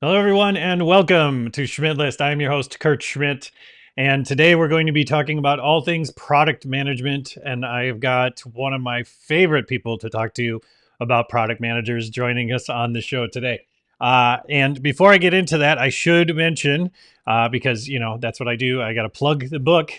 Hello, everyone, and welcome to Schmidt List. I am your host, Kurt Schmidt, and today we're going to be talking about all things product management. And I have got one of my favorite people to talk to about product managers joining us on the show today. And before I get into that, I should mention, because that's what I do. I got to plug the book.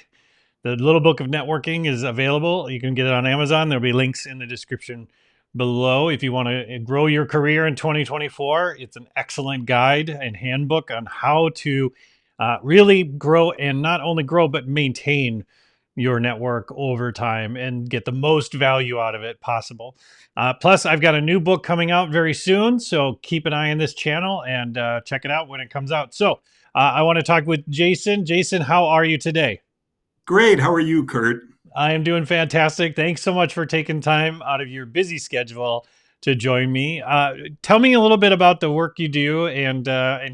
The little book of networking is available. You can get it on Amazon. There'll be links in the description below if you want to grow your career in 2024. It's an excellent guide and handbook on how to really grow, and not only grow, but maintain your network over time and get the most value out of it possible. Plus, I've got a new book coming out very soon, so keep an eye on this channel and check it out when it comes out. So I want to talk with Jason. Jason, how are you today? Great. How are you, Kurt? I am doing fantastic. Thanks so much for taking time out of your busy schedule to join me. Tell me a little bit about the work you do and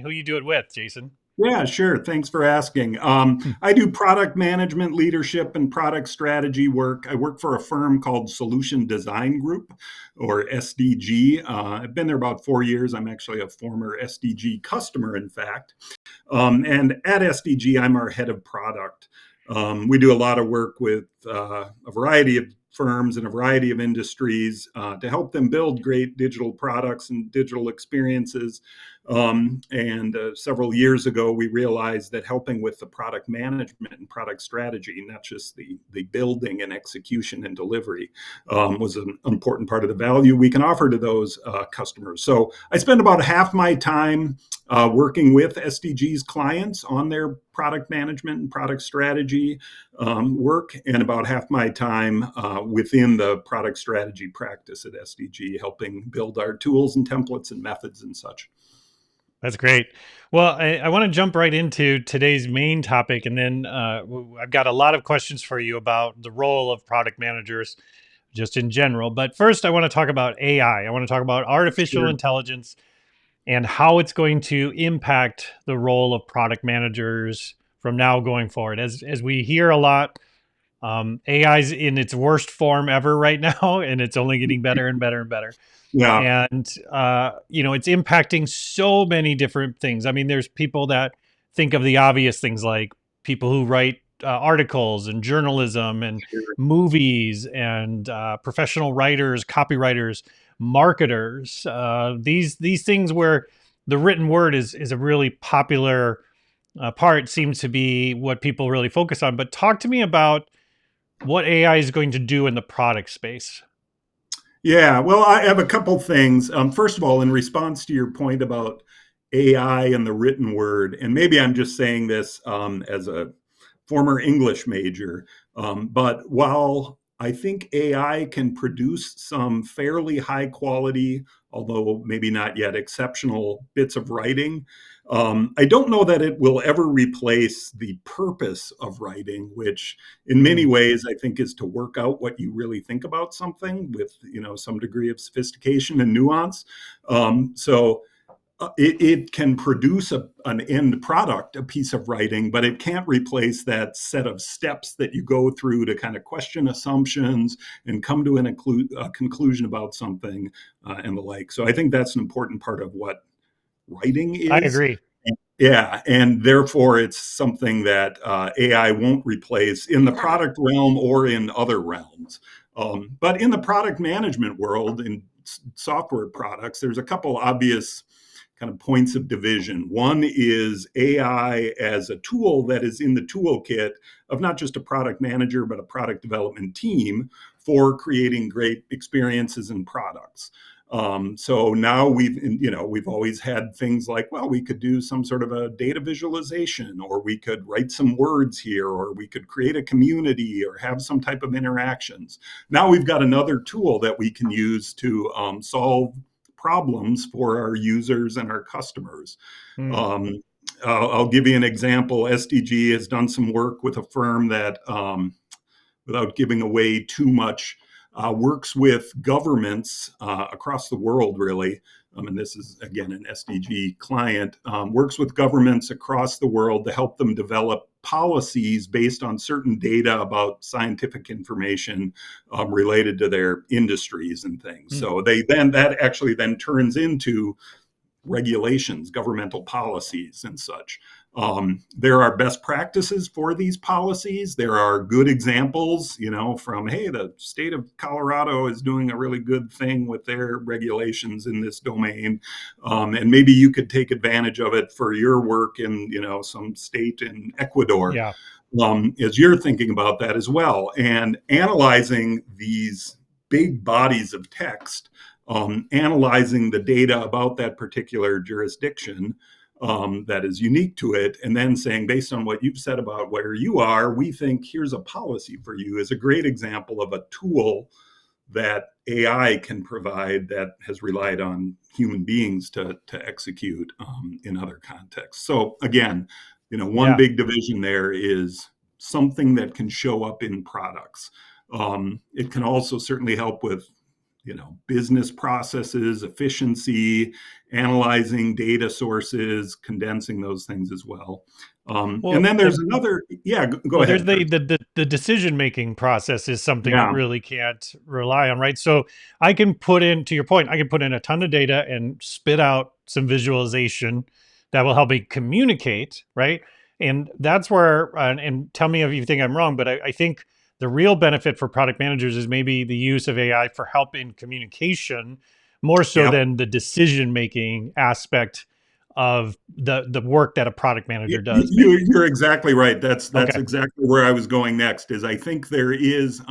who you do it with, Jason. Yeah, sure. Thanks for asking. I do product management, leadership, and product strategy work. I work for a firm called Solution Design Group, or SDG. I've been there about 4 years. I'm actually a former SDG customer, in fact. And at SDG, I'm our head of product. We do a lot of work with a variety of firms in a variety of industries to help them build great digital products and digital experiences. And several years ago, we realized that helping with the product management and product strategy, not just the building and execution and delivery, was an important part of the value we can offer to those customers. So I spend about half my time working with SDG's clients on their product management and product strategy work, and about half my time within the product strategy practice at SDG, helping build our tools and templates and methods and such. That's great. Well, I want to jump right into today's main topic, and then I've got a lot of questions for you about the role of product managers just in general. But first, I want to talk about AI. I want to talk about artificial Sure. intelligence and how it's going to impact the role of product managers from now going forward. As we hear a lot, AI's in its worst form ever right now, and it's only getting better and better and better. Yeah. And it's impacting so many different things. I mean, there's people that think of the obvious things, like people who write articles and journalism and Sure. movies and professional writers, copywriters, marketers. These things where the written word is a really popular part, seems to be what people really focus on. But talk to me about what AI is going to do in the product space. Yeah, well, I have a couple things. First of all, in response to your point about AI and the written word, and maybe I'm just saying this as a former English major, but while I think AI can produce some fairly high quality, although maybe not yet exceptional bits of writing, I don't know that it will ever replace the purpose of writing, which in many Mm. ways I think is to work out what you really think about something with some degree of sophistication and nuance. So it can produce an end product, a piece of writing, but it can't replace that set of steps that you go through to kind of question assumptions and come to a conclusion about something and the like. So I think that's an important part of what writing I is. agree. Yeah, and therefore it's something that AI won't replace in the product realm or in other realms. But in the product management world, in software products, there's a couple obvious kind of points of division. One is AI as a tool that is in the toolkit of not just a product manager, but a product development team for creating great experiences and products. So now we've always had things like, well, we could do some sort of a data visualization, or we could write some words here, or we could create a community or have some type of interactions. Now we've got another tool that we can use to solve problems for our users and our customers. Mm. Um, I'll give you an example. SDG has done some work with a firm that, without giving away too much, works with governments across the world, really. And this is, again, an SDG client, works with governments across the world to help them develop policies based on certain data about scientific information related to their industries and things. Mm. So that actually then turns into regulations, governmental policies, and such. There are best practices for these policies. There are good examples, from, hey, the state of Colorado is doing a really good thing with their regulations in this domain. And maybe you could take advantage of it for your work in, some state in Ecuador, Yeah. as you're thinking about that as well. And analyzing these big bodies of text, analyzing the data about that particular jurisdiction that is unique to it, and then saying, based on what you've said about where you are, we think here's a policy for you, is a great example of a tool that AI can provide that has relied on human beings to execute in other contexts. So again, one Yeah. big division there is something that can show up in products. It can also certainly help with business processes, efficiency, analyzing data sources, condensing those things as well. And Well, then there's another, yeah, go well, there's ahead, Kurt. the decision making process is something that Yeah, really can't rely on, right? So I can put in, to your point, I can put in a ton of data and spit out some visualization that will help me communicate, right? And that's where, and tell me if you think I'm wrong, but I think the real benefit for product managers is maybe the use of AI for help in communication more so yep. than the decision making aspect of the work that a product manager does, maybe. You're exactly right. That's Okay. exactly where I was going next. Is I think there's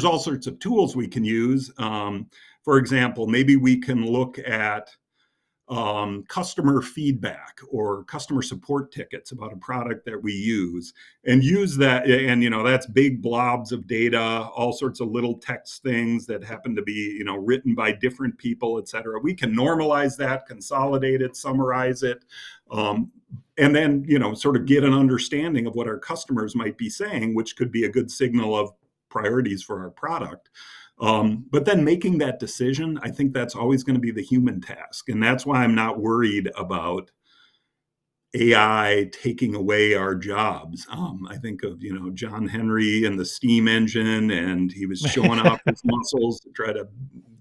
all sorts of tools we can use. For example, maybe we can look at customer feedback or customer support tickets about a product that we use that, and that's big blobs of data, all sorts of little text things that happen to be written by different people, et cetera. We can normalize that, consolidate it, summarize it, and then sort of get an understanding of what our customers might be saying, which could be a good signal of priorities for our product. But then making that decision, I think that's always going to be the human task. And that's why I'm not worried about AI taking away our jobs. I think of, John Henry and the steam engine, and he was showing off his muscles to try to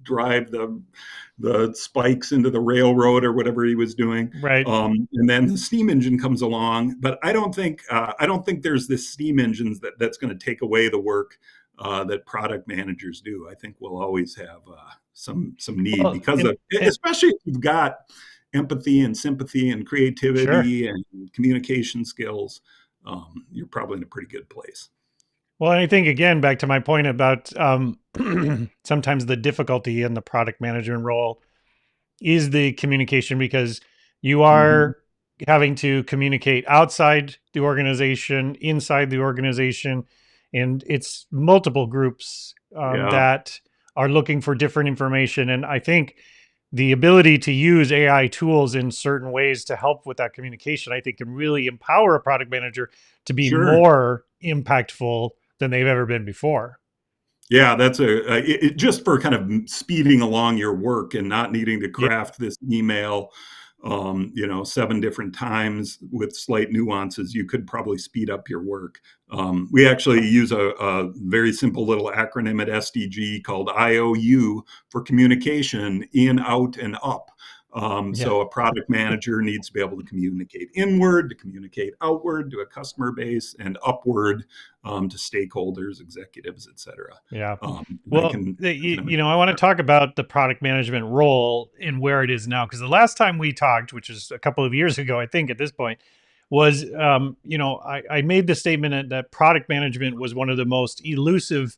drive the spikes into the railroad or whatever he was doing. Right. And then the steam engine comes along, but I don't think there's this steam engines that's going to take away the work that product managers do. I think we'll always have some need Well, because and especially if you've got empathy and sympathy and sure. creativity and communication skills, you're probably in a pretty good place. Well, I think again, back to my point about sometimes the difficulty in the product management role is the communication because you Hmm. are having to communicate outside the organization, inside the organization, and it's multiple groups Yeah, that are looking for different information. And I think the ability to use AI tools in certain ways to help with that communication, I think can really empower a product manager to be sure. more impactful than they've ever been before. Yeah, that's just for kind of speeding along your work and not needing to Yeah. craft this email, 7 different times with slight nuances. You could probably speed up your work. We actually use a very simple little acronym at SDG called IOU for communication: in, out, and up. Yeah. So a product manager needs to be able to communicate inward, to communicate outward to a customer base, and upward to stakeholders, executives, et cetera. Yeah. And I Well, can, I want to talk about the product management role and where it is now. Because the last time we talked, which is a couple of years ago, I think at this point, was, I made the statement that product management was one of the most elusive mm,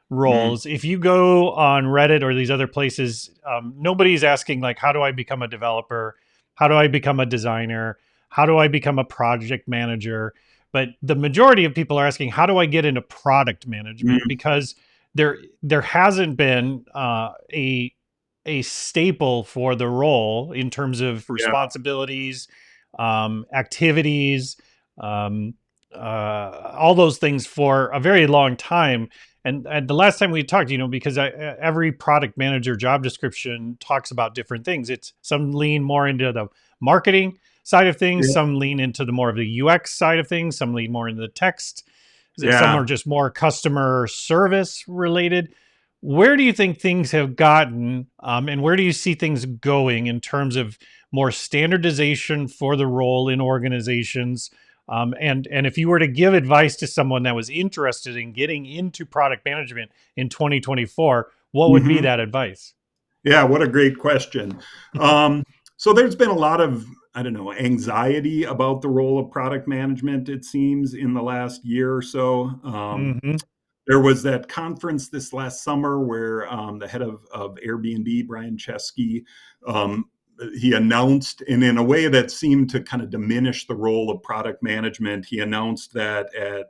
roles. If you go on Reddit or these other places, nobody's asking, like, how do I become a developer? How do I become a designer? How do I become a project manager? But the majority of people are asking, how do I get into product management? mm, Because there hasn't been a staple for the role in terms of yeah, responsibilities, activities, um, all those things for a very long time. And the last time we talked, because every product manager job description talks about different things. It's some lean more into the marketing side of things, yeah, some lean into the more of the UX side of things, some lean more into the text, some are yeah. just more customer service related. Where do you think things have gotten, and where do you see things going in terms of more standardization for the role in organizations. And if you were to give advice to someone that was interested in getting into product management in 2024, what would be Hmm. that advice? Yeah, what a great question. Um, so there's been a lot of, I don't know, anxiety about the role of product management, it seems, in the last year or so. Hmm. There was that conference this last summer where the head of Airbnb, Brian Chesky, um, he announced, and in a way that seemed to kind of diminish the role of product management, he announced that at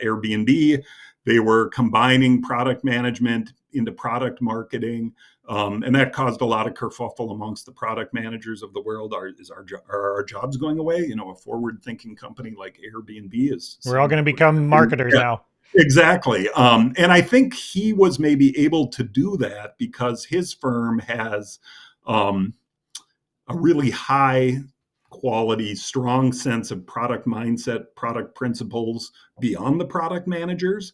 Airbnb, they were combining product management into product marketing. And that caused a lot of kerfuffle amongst the product managers of the world. Are our jobs going away? You know, a forward-thinking company like Airbnb is We're all saying going that to we're become going to marketers do. now. Exactly. And I think he was maybe able to do that because his firm has um, a really high quality, strong sense of product mindset, product principles beyond the product managers.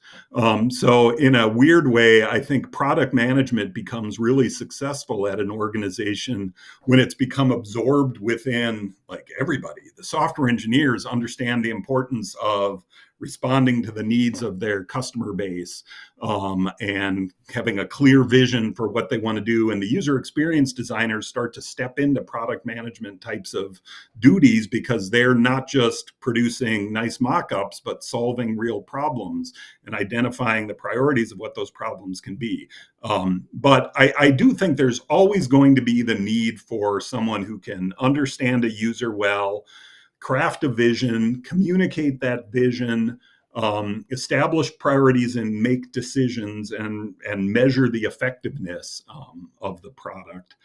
So, in a weird way, I think product management becomes really successful at an organization when it's become absorbed within like everybody. The software engineers understand the importance of responding to the needs of their customer base and having a clear vision for what they want to do. And the user experience designers start to step into product management types of duties because they're not just producing nice mock-ups, but solving real problems and identifying the priorities of what those problems can be. But I do think there's always going to be the need for someone who can understand a user well, craft a vision, communicate that vision, establish priorities and make decisions and measure the effectiveness of the product.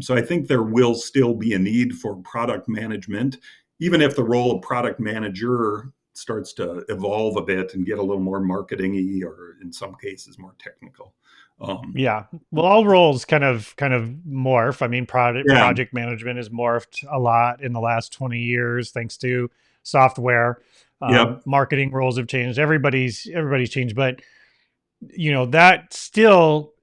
So I think there will still be a need for product management, even if the role of product manager starts to evolve a bit and get a little more marketing-y or in some cases more technical. Um, Yeah. Well, all roles kind of morph. I mean, yeah, project management has morphed a lot in the last 20 years thanks to software. yep, Marketing roles have changed. Everybody's changed, but that still,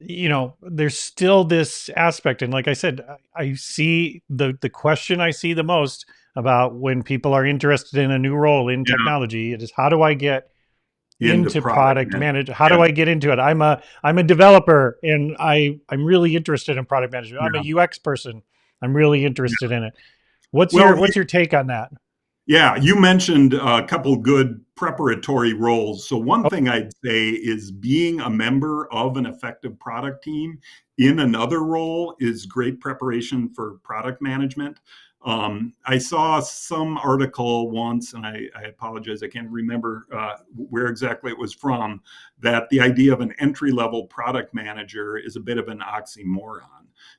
there's still this aspect. And like I said, I see the question I see the most about when people are interested in a new role in yeah, technology. It is, how do I get into into product product management. manage? How Yeah, do I get into it? I'm a developer and I'm really interested in product management. I'm a yeah, UX person. I'm really interested yeah. in it. What's Well, your what's your take on that? yeah, you mentioned a couple good preparatory roles. So, one Oh, thing I'd say is being a member of an effective product team in another role is great preparation for product management. I saw some article once, and I apologize, I can't remember where exactly it was from, that the idea of an entry level product manager is a bit of an oxymoron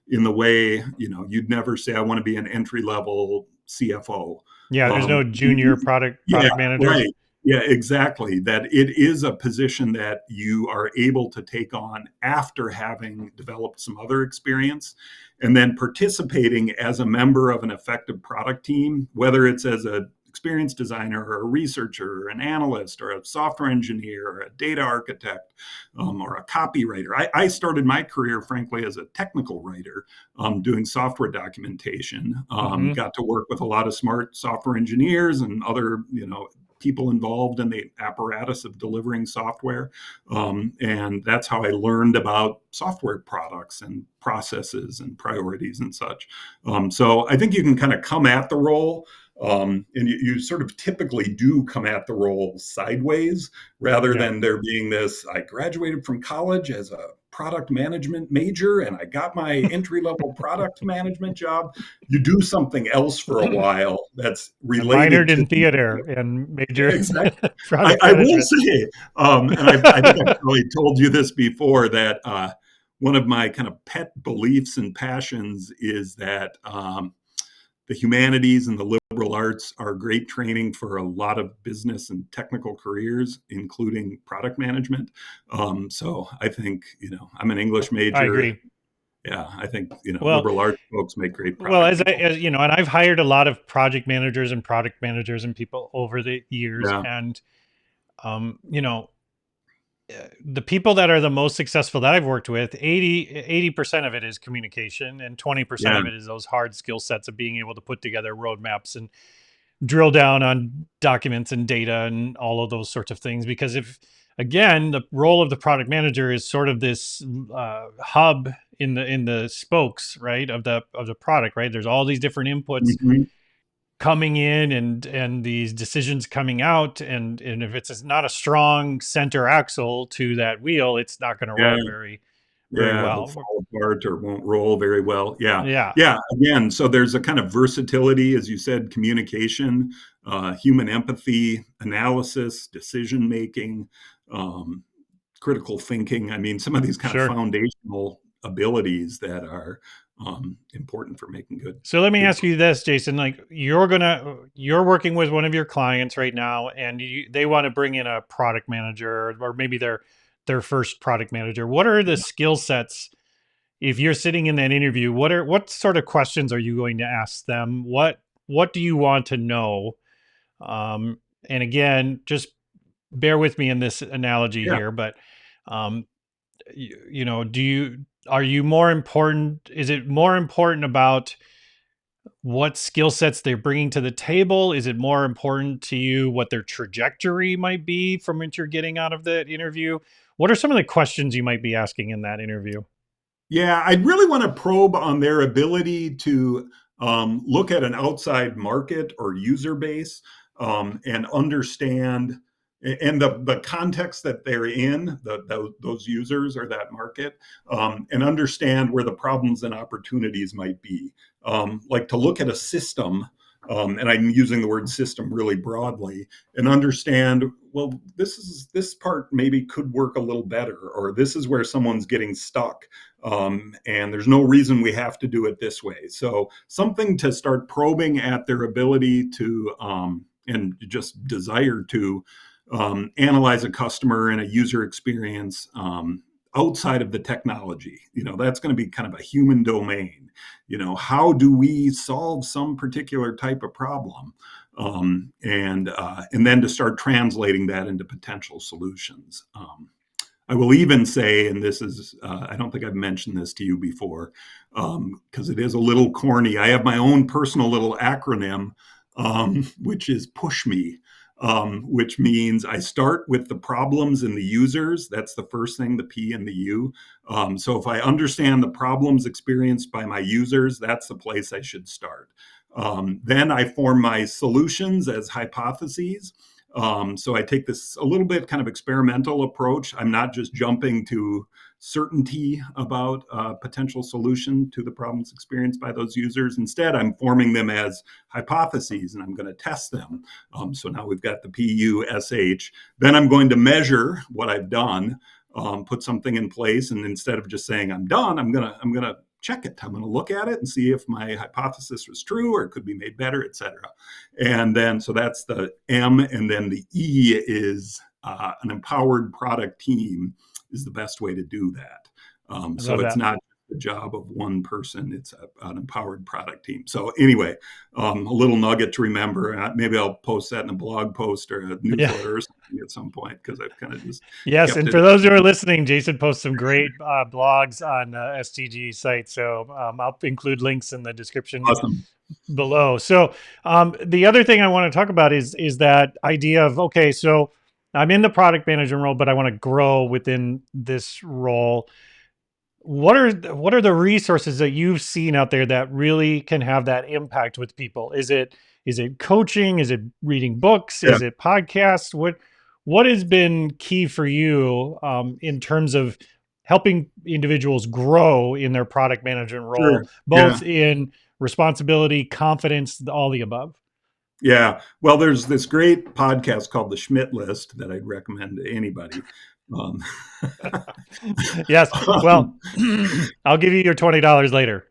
in the way, you'd never say, I want to be an entry level CFO. yeah, there's um, no junior product yeah, product managers. right. Yeah, exactly. That it is a position that you are able to take on after having developed some other experience and then participating as a member of an effective product team, whether it's as a experienced designer or a researcher or an analyst or a software engineer or a data architect or a copywriter. I started my career, frankly, as a technical writer doing software documentation. Hmm. Got to work with a lot of smart software engineers and other, people involved in the apparatus of delivering software. And that's how I learned about software products and processes and priorities and such. So I think you can kind of come at the role. And you sort of typically do come at the role sideways rather Yeah. than there being this, I graduated from college as a product management major and I got my entry level product management job. You do something else for a while that's I related minored to in theater and major exactly. product I will management. say, and I think I've probably told you this before, that one of my kind of pet beliefs and passions is that the humanities and the liberal arts are great training for a lot of business and technical careers, including product management. So I think, I'm an English I major. agree. Yeah, I think, Well, liberal arts folks make great well, product as I, people. as and I've hired a lot of project managers and product managers and people over the years, Yeah. and um, you know, the people that are the most successful that I've worked with, 80% of it is communication, and 20% Yeah. of it is those hard skill sets of being able to put together roadmaps and drill down on documents and data and all of those sorts of things. Because if, again, the role of the product manager is sort of this hub in the spokes, right, of the product, right? There's all these different inputs Mhm. coming in and these decisions coming out, and if it's not a strong center axle to that wheel, it's not going to Yeah. roll very Yeah, it'll well. fall apart or won't roll very well. Yeah. Yeah, Yeah. Again, so there's a kind of versatility, as you said, communication, human empathy, analysis, decision making, um, critical thinking. I mean, some of these kind of sure. foundational abilities that are important for making So let me good. ask you this, Jason. Like, you're working with one of your clients right now, and they want to bring in a product manager, or maybe their first product manager. What are the skill sets? If you're sitting in that interview, what sort of questions are you going to ask them? What do you want to know? And again, just bear with me in this analogy Yeah. here, but um, you know, are you more important? Is it more important about what skill sets they're bringing to the table? Is it more important to you what their trajectory might be from what you're getting out of the interview? What are some of the questions you might be asking in that interview? Yeah, I'd really want to probe on their ability to look at an outside market or user base and understand and the context that they're in, those users or that market, and understand where the problems and opportunities might be. Like to look at a system, and I'm using the word system really broadly, and understand, well, this part maybe could work a little better, or this is where someone's getting stuck, and there's no reason we have to do it this way. So something to start probing at their ability to and just desire to analyze a customer and a user experience outside of the technology. That's going to be kind of a human domain. How do we solve some particular type of problem? And then to start translating that into potential solutions. I will even say, and this is, I don't think I've mentioned this to you before, because it is a little corny. I have my own personal little acronym, which is push me, which means I start with the problems and the users. That's the first thing, the P and the U. So if I understand the problems experienced by my users, that's the place I should start. Then I form my solutions as hypotheses. So I take this a little bit kind of experimental approach. I'm not just jumping to certainty about a potential solution to the problems experienced by those users. Instead, I'm forming them as hypotheses and I'm going to test them. So now we've got the PUSH. Then I'm going to measure what I've done, put something in place, and instead of just saying I'm done, I'm gonna check it. I'm going to look at it and see if my hypothesis was true or it could be made better, et cetera. And then, so that's the M. And then the E is an empowered product team is the best way to do that. I So love it's that. not the job of one person, it's an empowered product team. So anyway, a little nugget to remember. Maybe I'll post that in a blog post or a Yeah. newsletter or something at some point, because I've kind of just Yes, kept and it. for those who are listening, Jason posts some great blogs on STG site, so I'll include links in the description Awesome. below. So the other thing I want to talk about is that idea of, okay, so I'm in the product management role, but I want to grow within this role. What are the resources that you've seen out there that really can have that impact with people? Is it coaching? Is it reading books? Yeah, Is it podcasts? What has been key for you in terms of helping individuals grow in their product management role, sure. Yeah. both in responsibility, confidence, all the above? Yeah. Well, there's this great podcast called the Schmidt List that I'd recommend to anybody. Um, Yes. Well, um, I'll give you your $20 later.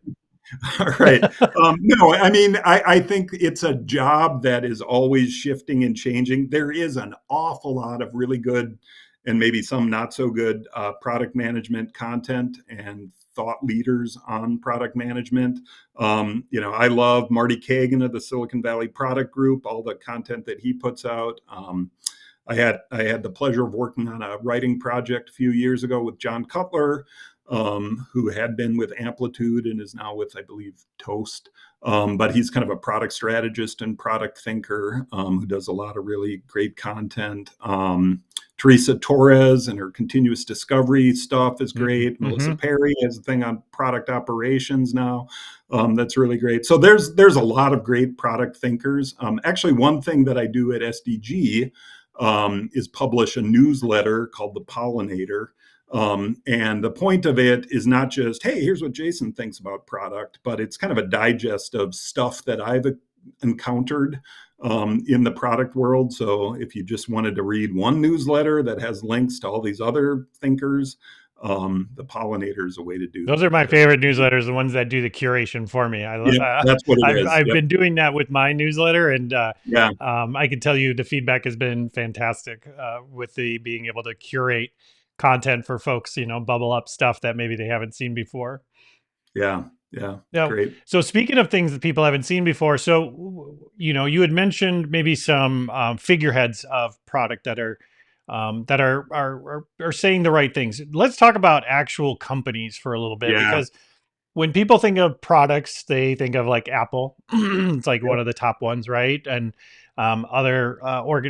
all right. No, I mean, I think it's a job that is always shifting and changing. There is an awful lot of really good and maybe some not so good product management content and thought leaders on product management. I love Marty Kagan of the Silicon Valley Product Group, all the content that he puts out. I had the pleasure of working on a writing project a few years ago with John Cutler, who had been with Amplitude and is now with, I believe, Toast. But he's kind of a product strategist and product thinker, who does a lot of really great content. Teresa Torres and her continuous discovery stuff is great. Melissa Mm-hmm. Perry has a thing on product operations now. That's really great. So there's a lot of great product thinkers. Actually, one thing that I do at SDG is publish a newsletter called The Pollinator. And the point of it is not just, hey, here's what Jason thinks about product, but it's kind of a digest of stuff that I've encountered in the product world. So if you just wanted to read one newsletter that has links to all these other thinkers, the Pollinator is a way to do Those are my that. favorite newsletters, the ones that do the curation for me. Yeah, that's what it is. I've Yep. been doing that with my newsletter, and Yeah. I can tell you the feedback has been fantastic with the being able to curate content for folks, bubble up stuff that maybe they haven't seen before. Yeah. Yeah. Now, Great. so speaking of things that people haven't seen before, so you had mentioned maybe some figureheads of product that are saying the right things. Let's talk about actual companies for a little bit, Yeah. because when people think of products, they think of like Apple. It's like one Yep. of the top ones, right? And other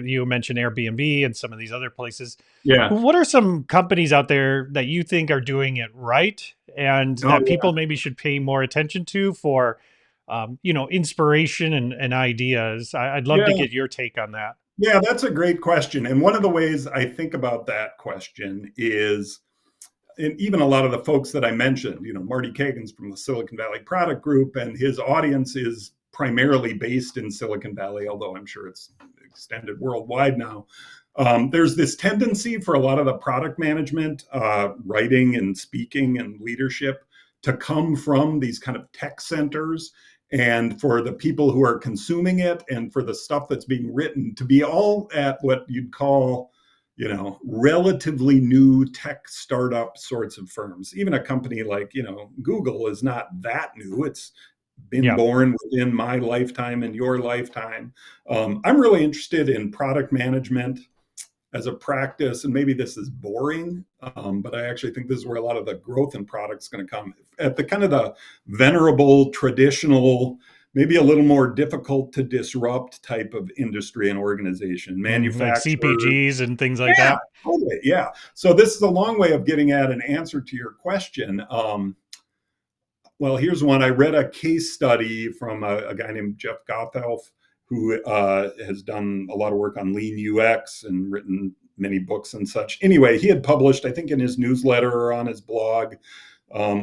you mentioned Airbnb and some of these other places. Yeah. What are some companies out there that you think are doing it right and Oh, that yeah. people maybe should pay more attention to for, inspiration and ideas? I'd love to Yeah. get your take on that. Yeah, that's a great question. And one of the ways I think about that question is, and even a lot of the folks that I mentioned, Marty Kagan's from the Silicon Valley Product Group, and his audience is primarily based in Silicon Valley, although I'm sure it's extended worldwide now. There's this tendency for a lot of the product management, writing and speaking and leadership to come from these kind of tech centers, and for the people who are consuming it and for the stuff that's being written to be all at what you'd call relatively new tech startup sorts of firms. Even a company like, Google is not that new. It's been Yeah. born within my lifetime and your lifetime. I'm really interested in product management as a practice, and maybe this is boring, but I actually think this is where a lot of the growth in products is going to come at the kind of the venerable, traditional, maybe a little more difficult to disrupt type of industry and organization, Like manufacturers. CPGs and things like Yeah, that. totally. Yeah. So this is a long way of getting at an answer to your question. Well, here's one. I read a case study from a guy named Jeff Gothelf, who has done a lot of work on lean UX and written many books and such. Anyway, he had published, I think in his newsletter or on his blog,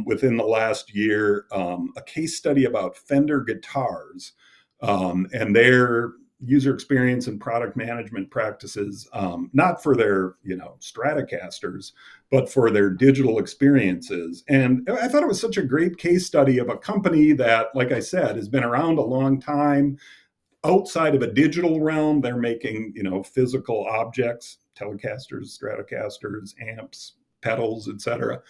within the last year, a case study about Fender guitars and their user experience and product management practices, not for their Stratocasters, but for their digital experiences. And I thought it was such a great case study of a company that, like I said, has been around a long time. Outside of a digital realm, they're making physical objects, Telecasters, Stratocasters, amps, pedals, etc.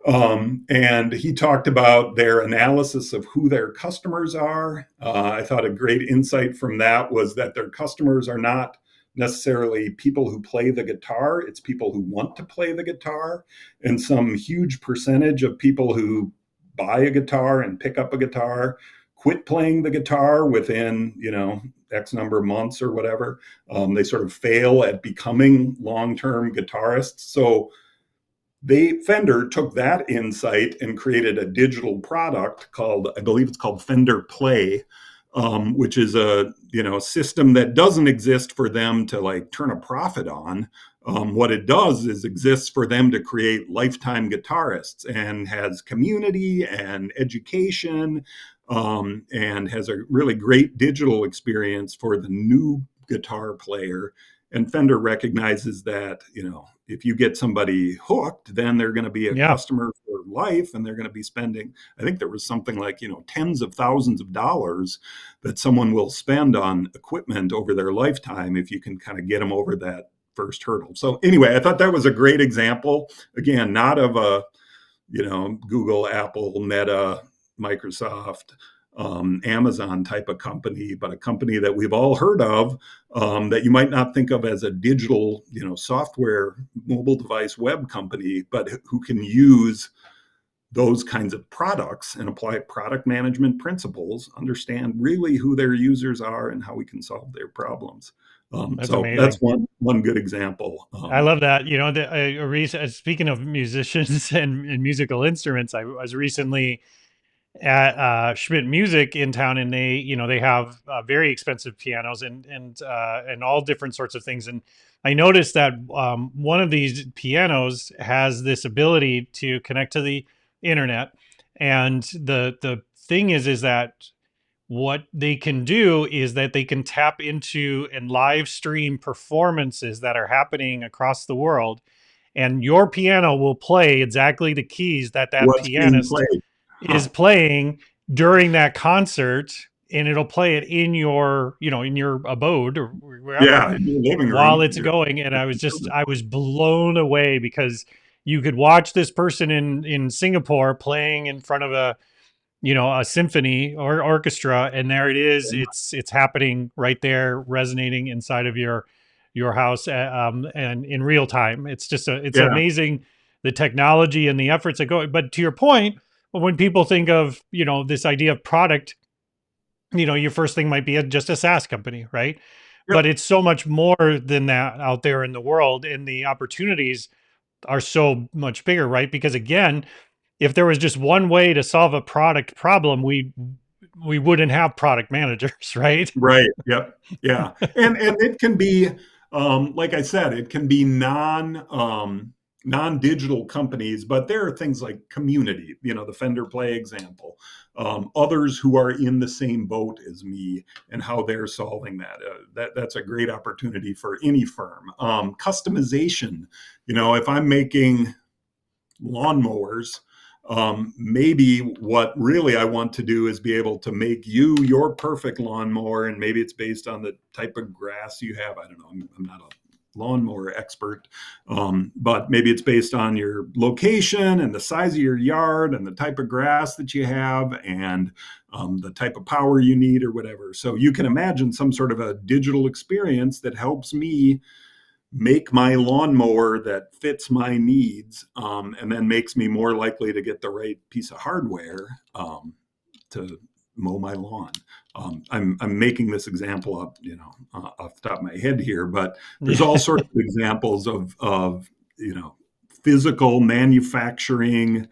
And he talked about their analysis of who their customers are. I thought a great insight from that was that their customers are not necessarily people who play the guitar, it's people who want to play the guitar. And some huge percentage of people who buy a guitar and pick up a guitar quit playing the guitar within, X number of months or whatever. They sort of fail at becoming long-term guitarists. So Fender took that insight and created a digital product called, I believe it's called Fender Play, which is a system that doesn't exist for them to like turn a profit on. What it does is exists for them to create lifetime guitarists, and has community and education, and has a really great digital experience for the new guitar player. And Fender recognizes that, if you get somebody hooked, then they're going to be a Yeah. customer for life, and they're going to be spending, I think there was something like, tens of thousands of dollars that someone will spend on equipment over their lifetime if you can kind of get them over that first hurdle. So anyway, I thought that was a great example. Again, not of a, Google, Apple, Meta, Microsoft, Amazon type of company, but a company that we've all heard of, that you might not think of as a digital, software mobile device web company, but who can use those kinds of products and apply product management principles, understand really who their users are and how we can solve their problems. That's So that's amazing. one good example. I love that. Speaking of musicians and musical instruments, I was recently at Schmidt Music in town, and they have very expensive pianos and all different sorts of things. And I noticed that one of these pianos has this ability to connect to the internet, and the thing is that what they can do is that they can tap into and live stream performances that are happening across the world, and your piano will play exactly the keys that that What's being pianist played? is playing during that concert, and it'll play it in your in your abode or wherever Yeah, in your living while room. it's going. And I was blown away because you could watch this person in Singapore playing in front of a symphony or orchestra, and there it is, it's happening right there, resonating inside of your house, and in real time. It's Yeah, amazing, the technology and the efforts that go. But to your point, when people think of this idea of product, your first thing might be just a SaaS company, right? But yep, it's so much more than that out there in the world, and the opportunities are so much bigger, right? Because again, if there was just one way to solve a product problem, we wouldn't have product managers, right? right. Yep. Yeah. And it can be, like I said, it can be non-digital companies, but there are things like community, the Fender Play example, others who are in the same boat as me and how they're solving that. That's a great opportunity for any firm. Customization, if I'm making lawnmowers, maybe what really I want to do is be able to make you your perfect lawnmower, and maybe it's based on the type of grass you have. I don't know. I'm not a lawnmower expert, but maybe it's based on your location and the size of your yard and the type of grass that you have and the type of power you need or whatever. So you can imagine some sort of a digital experience that helps me make my lawnmower that fits my needs, and then makes me more likely to get the right piece of hardware to mow my lawn. I'm making this example up, off the top of my head here, but there's Yeah. all sorts of examples of physical manufacturing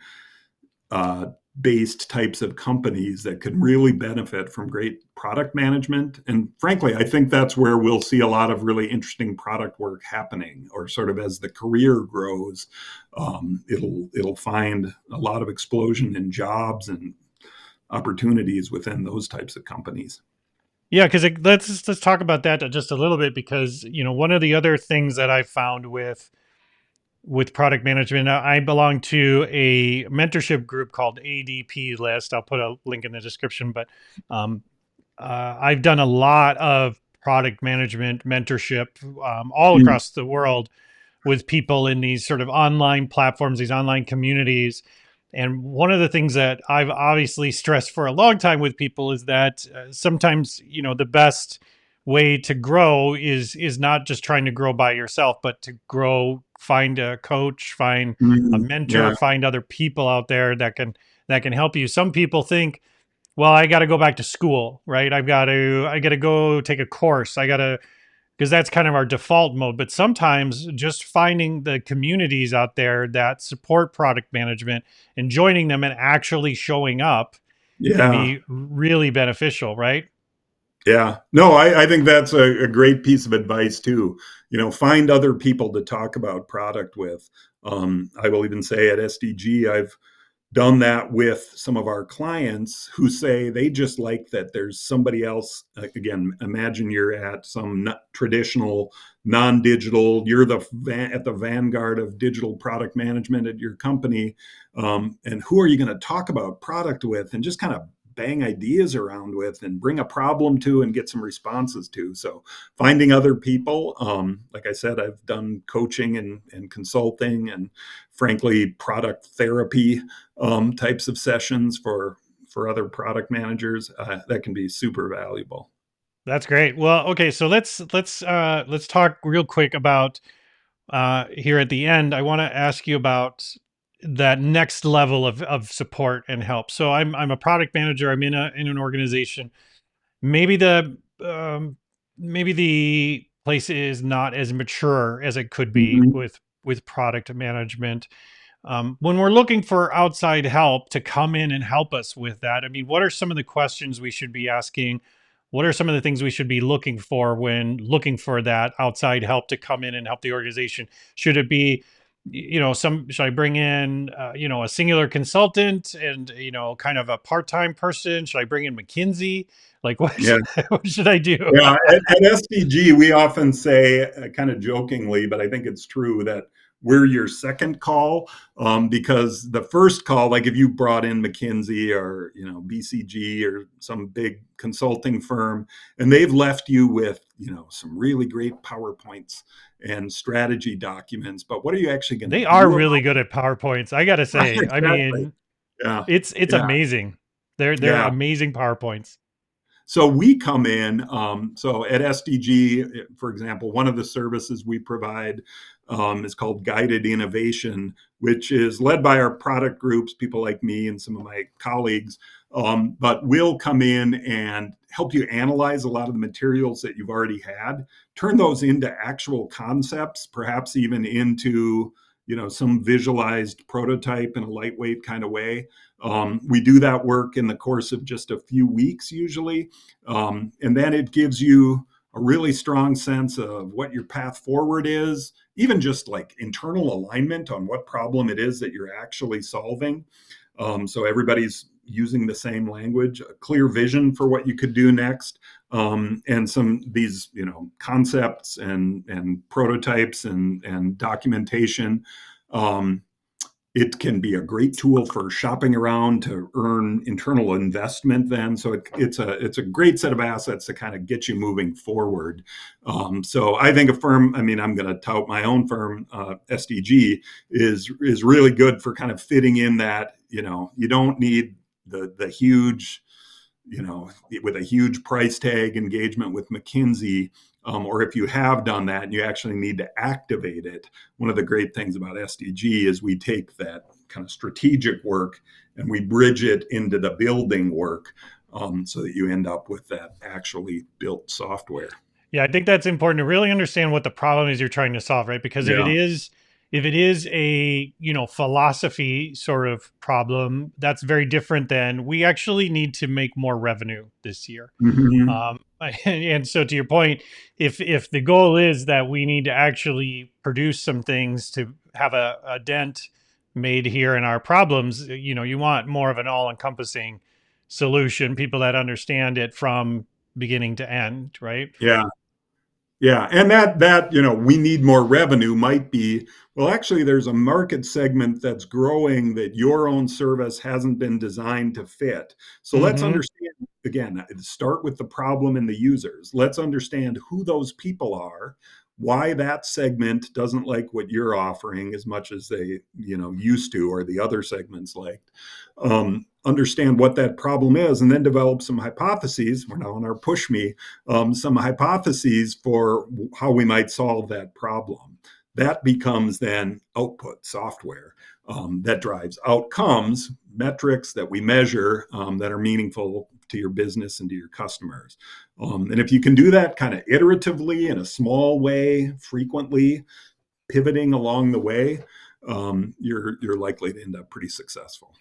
uh, based types of companies that could really benefit from great product management. And frankly, I think that's where we'll see a lot of really interesting product work happening, or sort of as the career grows, it'll find a lot of explosion in jobs and opportunities within those types of companies. Yeah, because let's talk about that just a little bit, because one of the other things that I found with product management, I belong to a mentorship group called ADP List. I'll put a link in the description, but um, I've done a lot of product management mentorship all Mm, across the world with people in these sort of online platforms, these online communities. And one of the things that I've obviously stressed for a long time with people is that sometimes, the best way to grow is not just trying to grow by yourself, but to grow, find a coach, find a mentor, yeah, find other people out there that can help you. Some people think, well, I got to go back to school, right? I got to go take a course. I got to, because that's kind of our default mode. But sometimes just finding the communities out there that support product management and joining them and actually showing up can yeah. be really beneficial, right? Yeah, no, I think that's a great piece of advice too. Find other people to talk about product with. I will even say at SDG, I've done that with some of our clients who say they just like that there's somebody else. Again, imagine you're at some traditional non-digital, you're at the vanguard of digital product management at your company, and who are you going to talk about product with and just kind of bang ideas around with and bring a problem to and get some responses to. So finding other people, like I said, I've done coaching and consulting and frankly product therapy types of sessions for for other product managers, that can be super valuable. That's great. Well, okay, so let's talk real quick about here at the end. I want to ask you about that next level of support and help. So I'm a product manager. I'm in an organization. Maybe the place is not as mature as it could be Mhm. with product management. When we're looking for outside help to come in and help us with that, I mean, what are some of the questions we should be asking? What are some of the things we should be looking for when looking for that outside help to come in and help the organization? Should it be, should I bring in, a singular consultant and, kind of a part-time person? Should I bring in McKinsey? Like, what, Yeah. what should I do? Yeah, at SDG, we often say, kind of jokingly, but I think it's true, that we're your second call, because the first call, like if you brought in McKinsey or BCG or some big consulting firm, and they've left you with some really great PowerPoints and strategy documents, but what are you actually going to They are do about really good at PowerPoints, I gotta it? say. I Exactly. mean, Yeah. it's Yeah. amazing. They're Yeah. amazing PowerPoints. So we come in. So at SDG, for example, one of the services we provide is called guided innovation, which is led by our product groups, people like me and some of my colleagues. But we'll come in and help you analyze a lot of the materials that you've already had, turn those into actual concepts, perhaps even into some visualized prototype in a lightweight kind of way. We do that work in the course of just a few weeks usually. And then it gives you a really strong sense of what your path forward is, even just like internal alignment on what problem it is that you're actually solving. So everybody's using the same language, a clear vision for what you could do next, and some these concepts and prototypes and documentation. Um, it can be a great tool for shopping around to earn internal investment then. So it's a great set of assets to kind of get you moving forward. So I think a firm, I mean, I'm going to tout my own firm, SDG, is really good for kind of fitting in that. You don't need the huge, with a huge price tag engagement with McKinsey. Or if you have done that and you actually need to activate it, one of the great things about SDG is we take that kind of strategic work and we bridge it into the building work, so that you end up with that actually built software. Yeah, I think that's important to really understand what the problem is you're trying to solve, right? Because Yeah. if it is a, philosophy sort of problem, that's very different than we actually need to make more revenue this year. Mhm. Um, and so to your point, if the goal is that we need to actually produce some things to have a dent made here in our problems, you want more of an all-encompassing solution, people that understand it from beginning to end, right? Yeah. Yeah, and that we need more revenue might be, well, actually there's a market segment that's growing that your own service hasn't been designed to fit. So let's Hmm. understand, again, start with the problem and the users. Let's understand who those people are, why that segment doesn't like what you're offering as much as they used to, or the other segments liked. Understand what that problem is, and then develop some hypotheses. We're now on our push me, some hypotheses for how we might solve that problem. That becomes then output software, that drives outcomes, metrics that we measure, that are meaningful to your business and to your customers. And if you can do that kind of iteratively in a small way, frequently, pivoting along the way, you're likely to end up pretty successful.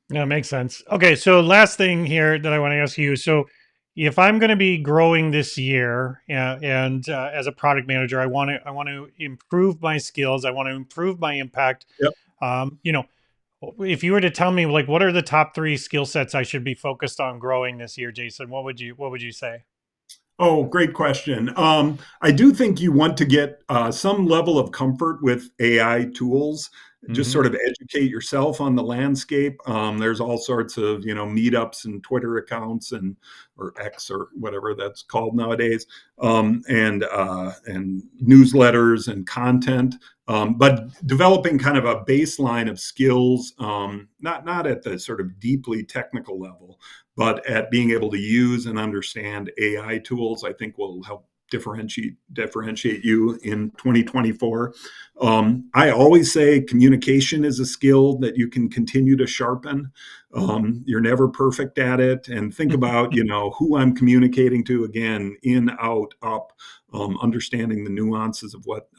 Yeah, makes sense. Okay, so last thing here that I want to ask you. So, if I'm going to be growing this year, and as a product manager, I want to improve my skills. I want to improve my impact. Yep. Um, you know, if you were to tell me like what are the top three skill sets I should be focused on growing this year, Jason, what would you say? Oh, great question. I do think you want to get some level of comfort with AI tools. just Hmm. sort of educate yourself on the landscape. There's all sorts of meetups and Twitter accounts or X or whatever that's called nowadays, and newsletters and content. But developing kind of a baseline of skills, not at the sort of deeply technical level, but at being able to use and understand AI tools, I think will help differentiate you in 2024. I always say communication is a skill that you can continue to sharpen. You're never perfect at it, and think about who I'm communicating to, again, in, out, up, understanding the nuances of what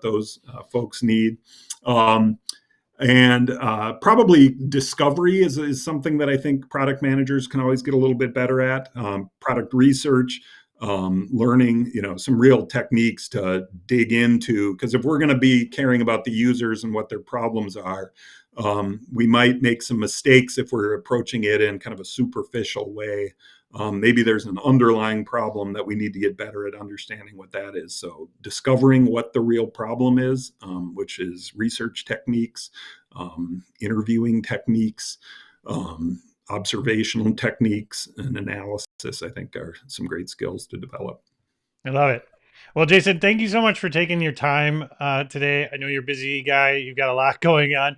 those folks need. And probably discovery is something that I think product managers can always get a little bit better at. Product research, learning, some real techniques to dig into. Because if we're going to be caring about the users and what their problems are, we might make some mistakes if we're approaching it in kind of a superficial way. Maybe there's an underlying problem that we need to get better at understanding what that is. So discovering what the real problem is, which is research techniques, interviewing techniques, observational techniques, and analysis, I think are some great skills to develop. I love it. Well, Jason, thank you so much for taking your time today. I know you're a busy guy. You've got a lot going on.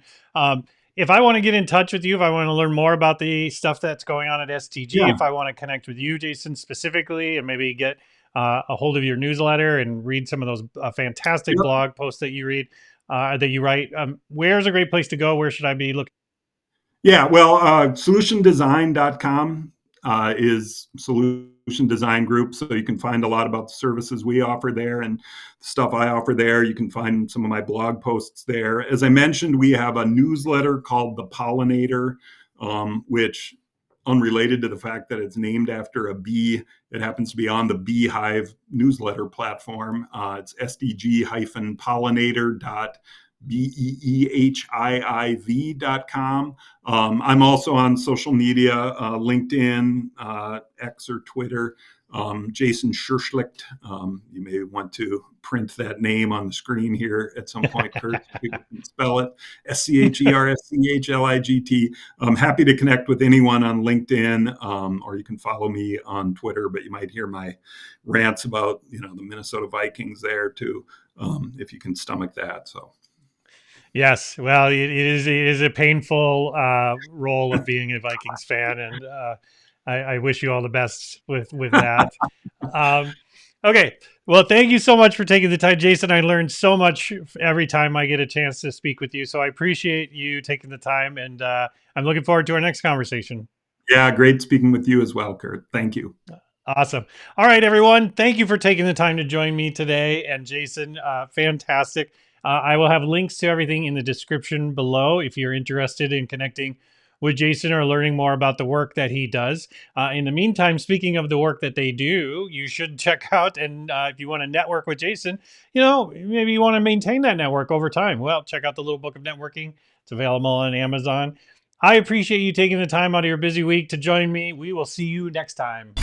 If I want to get in touch with you, if I want to learn more about the stuff that's going on at STG, Yeah, if I want to connect with you, Jason, specifically, and maybe get a hold of your newsletter and read some of those fantastic yeah. blog posts that you read, that you write, where's a great place to go? Where should I be looking? Yeah, well, solutiondesign.com is solution design group. So you can find a lot about the services we offer there and the stuff I offer there. You can find some of my blog posts there. As I mentioned, we have a newsletter called The Pollinator, which, unrelated to the fact that it's named after a bee, it happens to be on the Beehive newsletter platform. It's sdg-pollinator.beehiiv.com. I'm also on social media, LinkedIn, X or Twitter. Jason Scherschigt. You may want to print that name on the screen here at some point, Kurt, so people can spell it. Scherschligt. I'm happy to connect with anyone on LinkedIn, or you can follow me on Twitter, but you might hear my rants about the Minnesota Vikings there too, if you can stomach that. So. Yes, well, it is a painful role of being a Vikings fan, and I wish you all the best with that. Um, okay, well, thank you so much for taking the time, Jason. I learned so much every time I get a chance to speak with you, so I appreciate you taking the time, and I'm looking forward to our next conversation. Yeah, great speaking with you as well, Kurt. Thank you. Awesome. All right, everyone. Thank you for taking the time to join me today. And Jason, fantastic. I will have links to everything in the description below if you're interested in connecting with Jason or learning more about the work that he does. In the meantime, speaking of the work that they do, you should check out, and if you want to network with Jason, maybe you want to maintain that network over time. Well, check out the Little Book of Networking. It's available on Amazon. I appreciate you taking the time out of your busy week to join me. We will see you next time.